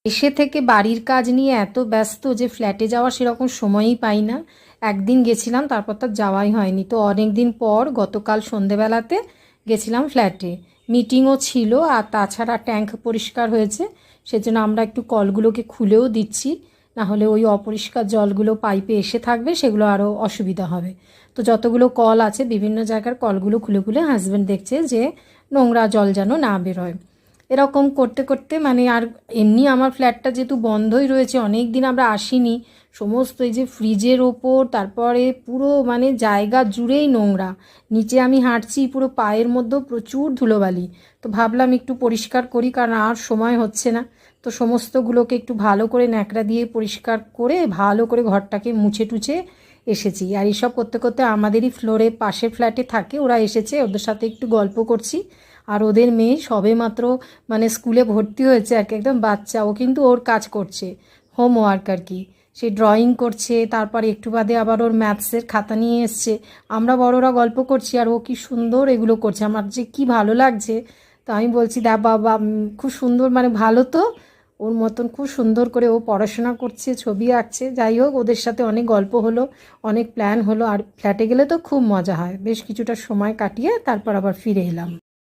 এসে থেকে বাড়ির কাজ নিয়ে এত ব্যস্ত যে ফ্ল্যাটে যাওয়ার সেরকম সময়ই পাই না। একদিন গেছিলাম, তারপর তার যাওয়াই হয়নি। তো অনেক দিন পর গতকাল সন্ধেবেলাতে গেছিলাম ফ্ল্যাটে, মিটিংও ছিল। আর তাছাড়া ট্যাঙ্ক পরিষ্কার হয়েছে, সেজন্য আমরা একটু কলগুলোকে খুলেও দিচ্ছি, না হলে ওই অপরিষ্কার জলগুলো পাইপে এসে থাকবে, সেগুলো আরও অসুবিধা হবে। তো যতগুলো কল আছে বিভিন্ন জায়গার কলগুলো খুলে খুলে হাজব্যান্ড দেখছে যে নোংরা জল যেন না বেরোয়। এরকম করতে করতে মানে আর এমনি আমার ফ্ল্যাটটা যেহেতু বন্ধই রয়েছে, অনেক দিন আমরা আসিনি, সমস্ত এই যে ফ্রিজের ওপর, তারপরে পুরো মানে জায়গা জুড়েই নোংরা। নিচে আমি হাঁটছি, পুরো পায়ের মধ্যেও প্রচুর ধুলোবালি। তো ভাবলাম একটু পরিষ্কার করি, কারণ আর সময় হচ্ছে না। তো সমস্তগুলোকে একটু ভালো করে ন্যাকড়া দিয়ে পরিষ্কার করে ভালো করে ঘরটাকে মুছে টুছে এসেছি। আর এইসব করতে করতে আমাদেরই ফ্লোরে পাশের ফ্ল্যাটে থাকে, ওরা এসেছে, ওদের সাথে একটু গল্প করছি। আর ওদের মেয়ে সবে মাত্র মানে স্কুলে ভর্তি হয়েছে আর কি, একদম বাচ্চা, ও কিন্তু ওর কাজ করছে, হোমওয়ার্ক আর কি। সে ড্রয়িং করছে, তারপরে একটু বাদে আবার ওর ম্যাথসের খাতা নিয়ে এসছে। আমরা বড়রা গল্প করছি আর ও কি সুন্দর এগুলো করছে, আমার যে কি ভালো লাগছে। তো আমি বলছি, দা বাবা খুব সুন্দর, মানে ভালো তো, ওর মতন খুব সুন্দর করে ও পড়াশোনা করছে, ছবি আঁকছে। যাই হোক, ওদের সাথে অনেক গল্প হলো, অনেক প্ল্যান হলো। আর ফ্ল্যাটে গেলে তো খুব মজা হয়, বেশ কিছুটা সময় কাটিয়ে তারপর আবার ফিরে এলাম।